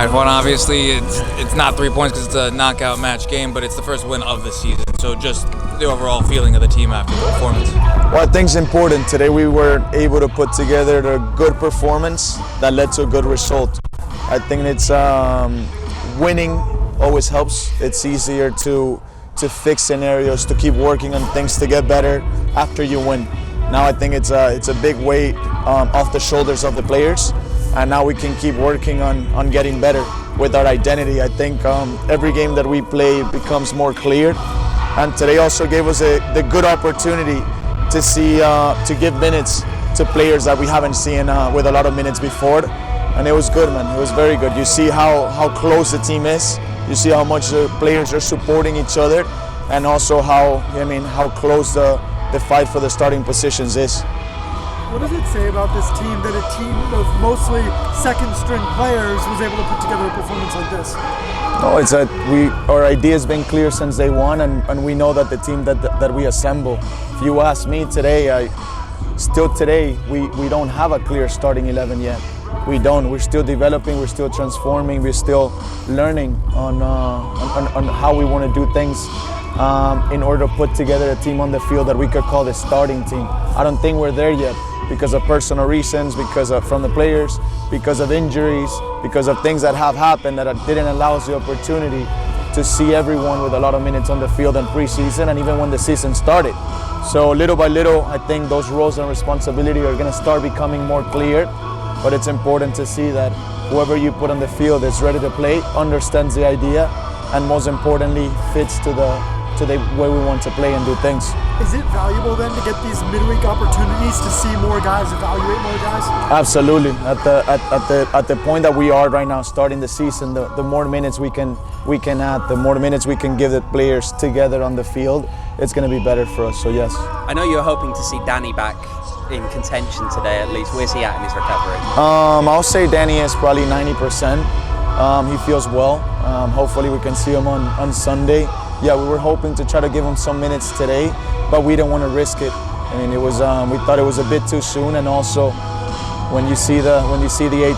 All right, Juan, obviously it's not 3 points because it's a knockout match game, but it's the first win of the season. So just the overall feeling of the team after the performance. Well, I think it's important. Today we were able to put together a good performance that led to a good result. I think it's winning always helps. It's easier to fix scenarios, to keep working on things to get better after you win. Now I think it's a big weight off the shoulders of the players, and now we can keep working on getting better with our identity. I think every game that we play becomes more clear, and today also gave us the good opportunity to see to give minutes to players that we haven't seen with a lot of minutes before, and it was good, man. It was very good. You see how close the team is. You see how much the players are supporting each other, and also how close the fight for the starting positions is. What does it say about this team that a team of mostly second-string players was able to put together a performance like this? No, it's that our idea has been clear since day one, and we know that the team that we assemble. If you ask me today, we don't have a clear starting 11 yet. We don't. We're still developing. We're still transforming. We're still learning on how we want to do things in order to put together a team on the field that we could call the starting team. I don't think we're there yet because of personal reasons, from the players, because of injuries, because of things that have happened that didn't allow us the opportunity to see everyone with a lot of minutes on the field in preseason and even when the season started. So little by little, I think those roles and responsibility are going to start becoming more clear. But it's important to see that whoever you put on the field is ready to play, understands the idea, and most importantly, fits to the way we want to play and do things. Is it valuable then to get these midweek opportunities to see more guys, evaluate more guys? Absolutely. At the point that we are right now, starting the season, the more minutes we can add, the more minutes we can give the players together on the field, it's going to be better for us. So yes. I know you're hoping to see Danny back in contention today, at least. Where's he at in his recovery? I'll say Danny is probably 90%. He feels well. Hopefully we can see him on Sunday. Yeah, we were hoping to try to give him some minutes today, but we didn't want to risk it. I mean, we thought it was a bit too soon, and also when you see the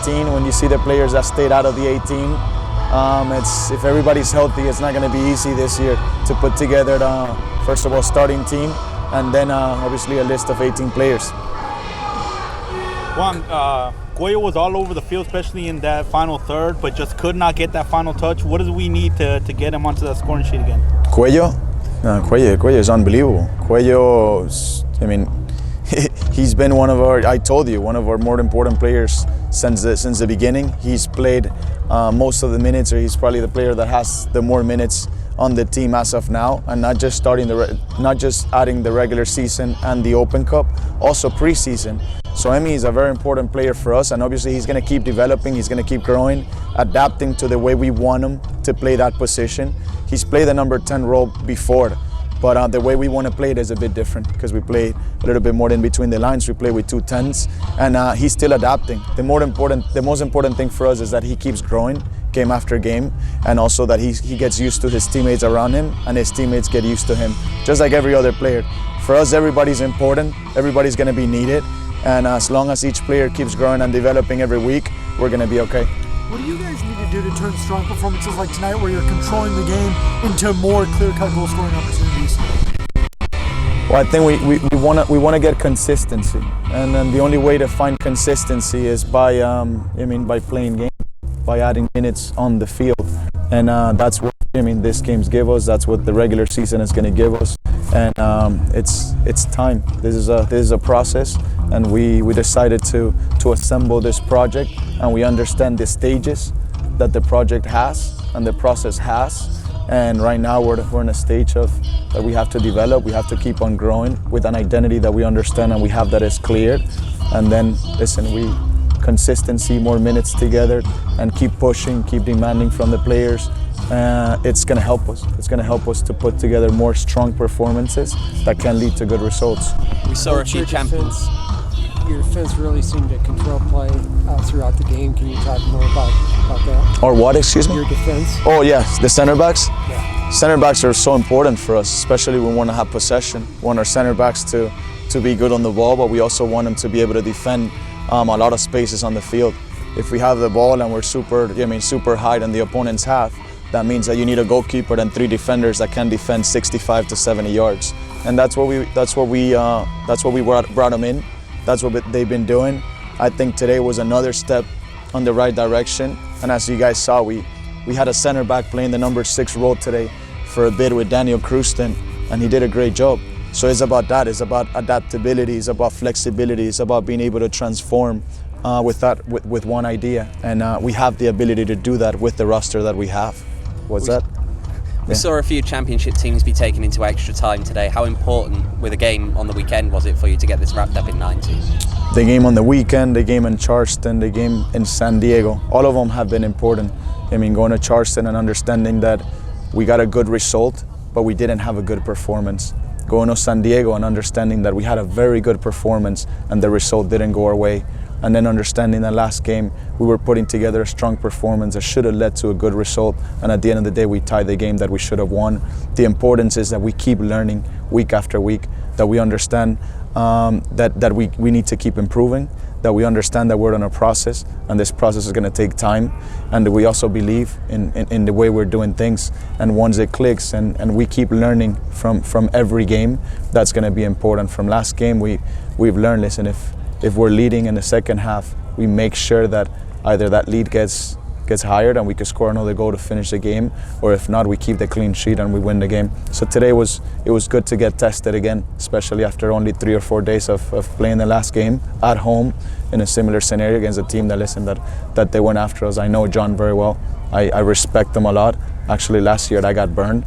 18, when you see the players that stayed out of the 18, if everybody's healthy, it's not going to be easy this year to put together first of all starting team, and then obviously a list of 18 players. Juan, Cuello was all over the field, especially in that final third, but just could not get that final touch. What do we need to get him onto that scoring sheet again? Cuello? No, Cuello is unbelievable. Cuello, I mean, he's been one of our more important players since the beginning. He's played most of the minutes, or he's probably the player that has the more minutes on the team as of now, and not just adding the regular season and the Open Cup, also preseason. So Emi is a very important player for us, and obviously he's going to keep developing, he's going to keep growing, adapting to the way we want him to play that position. He's played the number 10 role before, but the way we want to play it is a bit different because we play a little bit more in between the lines. We play with 2 10s, and he's still adapting. The most important thing for us is that he keeps growing game after game, and also that he gets used to his teammates around him, and his teammates get used to him, just like every other player. For us, everybody's important, everybody's going to be needed, and as long as each player keeps growing and developing every week, we're going to be okay. What do you guys need to do to turn strong performances like tonight, where you're controlling the game, into more clear-cut goal-scoring opportunities? Well, I think we want to get consistency, and then the only way to find consistency is by playing games, by adding minutes on the field, and that's what this games give us. That's what the regular season is going to give us, and it's time. This is a process, and we decided to assemble this project, and we understand the stages that the project has and the process has. And right now we're in a stage that we have to develop. We have to keep on growing with an identity that we understand and we have that is cleared. And then consistency, more minutes together, and keep pushing, keep demanding from the players. It's going to help us. It's going to help us to put together more strong performances that can lead to good results. We saw a few champions. Your defense really seemed to control play throughout the game. Can you talk more about that? Or what, excuse me? Your defense. Oh, yes, the center backs? Yeah. Center backs are so important for us, especially when we want to have possession. We want our center backs to be good on the ball, but we also want them to be able to defend a lot of spaces on the field. if we have the ball and we're super high in the opponent's half, that means that you need a goalkeeper and 3 defenders that can defend 65 to 70 yards. And that's what we brought them in. That's what they've been doing. I think today was another step on the right direction. And as you guys saw, we had a center back playing the number 6 role today for a bit with Daniel Kruston, and he did a great job. So it's about that. It's about adaptability. It's about flexibility. It's about being able to transform with one idea. And we have the ability to do that with the roster that we have. What's that? We saw a few championship teams be taken into extra time today. How important with a game on the weekend was it for you to get this wrapped up in 90? The game on the weekend, the game in Charleston, the game in San Diego, all of them have been important. I mean, going to Charleston and understanding that we got a good result, but we didn't have a good performance. Going to San Diego and understanding that we had a very good performance and the result didn't go our way. And then understanding that last game, we were putting together a strong performance that should have led to a good result. And at the end of the day, we tied the game that we should have won. The importance is that we keep learning week after week, that we understand that we need to keep improving, that we understand that we're on a process and this process is going to take time, and that we also believe in the way we're doing things. And once it clicks and we keep learning from every game, that's going to be important. From last game, we've learned, listen, if we're leading in the second half, we make sure that either that lead gets higher and we can score another goal to finish the game, or if not, we keep the clean sheet and we win the game. So today it was good to get tested again, especially after only 3 or 4 days of playing the last game at home in a similar scenario against a team that they went after us. I know John very well. I respect them a lot. Actually, last year I got burned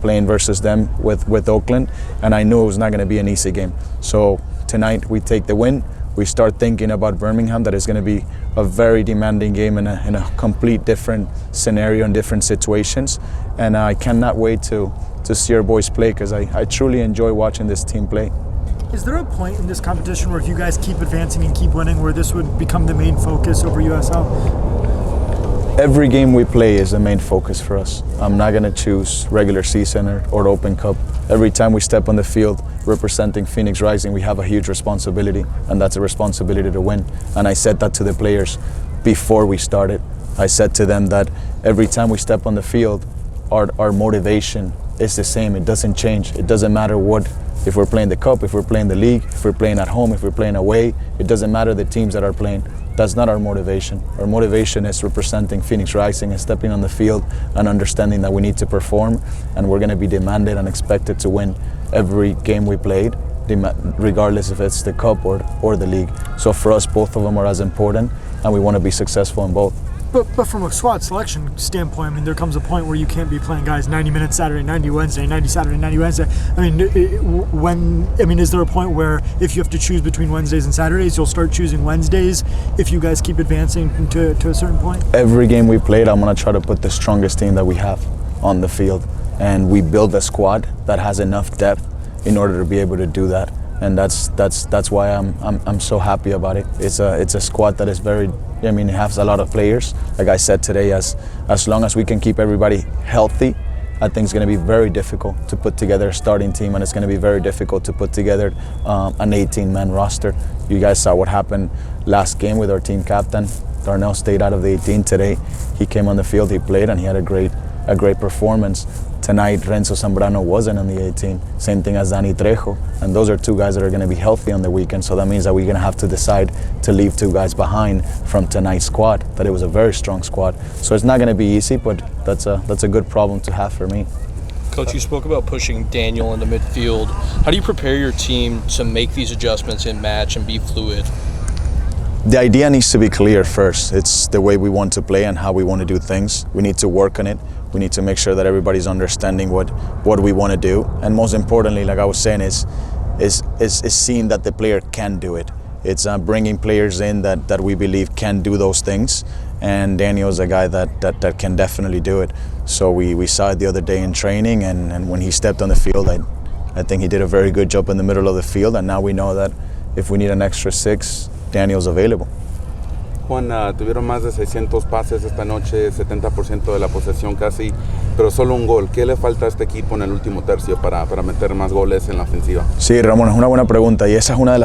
playing versus them with Oakland, and I knew it was not going to be an easy game. So tonight we take the win. We start thinking about Birmingham, that is going to be a very demanding game in a complete different scenario and different situations. And I cannot wait to see our boys play, because I truly enjoy watching this team play. Is there a point in this competition where if you guys keep advancing and keep winning, where this would become the main focus over USL? Every game we play is the main focus for us. I'm not going to choose regular season or Open Cup. Every time we step on the field representing Phoenix Rising, we have a huge responsibility, and that's a responsibility to win. And I said that to the players before we started. I said to them that every time we step on the field, our motivation is the same. It doesn't change. It doesn't matter what, if we're playing the Cup, if we're playing the league, if we're playing at home, if we're playing away. It doesn't matter the teams that are playing. That's not our motivation. Our motivation is representing Phoenix Rising and stepping on the field and understanding that we need to perform, and we're going to be demanded and expected to win every game we played, regardless if it's the Cup or the league. So for us, both of them are as important, and we want to be successful in both. But from a squad selection standpoint, I mean, there comes a point where you can't be playing guys 90 minutes Saturday, 90 Wednesday, 90 Saturday, 90 Wednesday. I mean, is there a point where if you have to choose between Wednesdays and Saturdays, you'll start choosing Wednesdays if you guys keep advancing to a certain point? Every game we played, I'm going to try to put the strongest team that we have on the field. And we build a squad that has enough depth in order to be able to do that. And that's why I'm so happy about it. It's a squad that is very, I mean, it has a lot of players. Like I said today, as long as we can keep everybody healthy, I think it's going to be very difficult to put together a starting team, and it's going to be very difficult to put together an 18-man roster. You guys saw what happened last game with our team captain. Darnell stayed out of the 18 today. He came on the field, he played, and he had a great performance. Tonight, Renzo Zambrano wasn't on the 18. Same thing as Danny Trejo. And those are 2 guys that are going to be healthy on the weekend. So that means that we're going to have to decide to leave 2 guys behind from tonight's squad. That it was a very strong squad. So it's not going to be easy, but that's a good problem to have for me. Coach, you spoke about pushing Daniel into midfield. How do you prepare your team to make these adjustments in match and be fluid? The idea needs to be clear first. It's the way we want to play and how we want to do things. We need to work on it. We need to make sure that everybody's understanding what we want to do. And most importantly, like I was saying, is seeing that the player can do it. It's bringing players in that we believe can do those things. And Daniel's a guy that can definitely do it. So we saw it the other day in training, and when he stepped on the field, I think he did a very good job in the middle of the field. And now we know that if we need an extra 6, Daniel's available. Juan, tuvieron más de 600 pases esta noche, 70% de la posesión casi, pero solo un gol. ¿Qué le falta a este equipo en el último tercio para meter más goles en la ofensiva? Sí, Ramón, es una buena pregunta, y esa es una de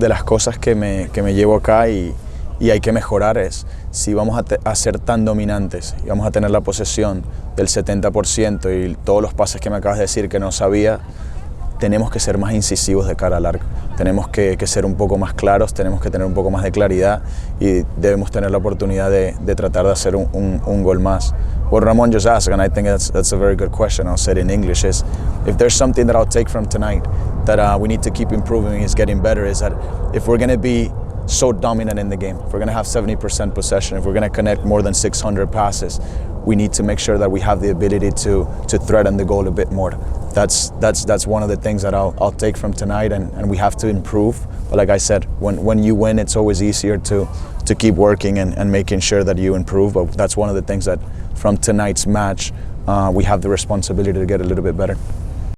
las cosas que me llevo acá y y hay que mejorar es, si vamos a ser tan dominantes y vamos a tener la posesión del 70% y todos los pases que me acabas de decir que no sabía, tenemos que ser más incisivos de cara al arco, tenemos que ser un poco más claros, tenemos que tener un poco más de claridad y debemos tener la oportunidad de tratar de hacer un gol más. What Ramon just asked, and I think that's a very good question, I'll say it in English, is if there's something that I'll take from tonight that we need to keep improving is getting better, is that if we're going to be so dominant in the game, if we're going to have 70% possession, if we're going to connect more than 600 passes, we need to make sure that we have the ability to threaten the goal a bit more. That's one of the things that I'll take from tonight, and we have to improve. But like I said, when you win, it's always easier to keep working and making sure that you improve. But that's one of the things that from tonight's match, we have the responsibility to get a little bit better.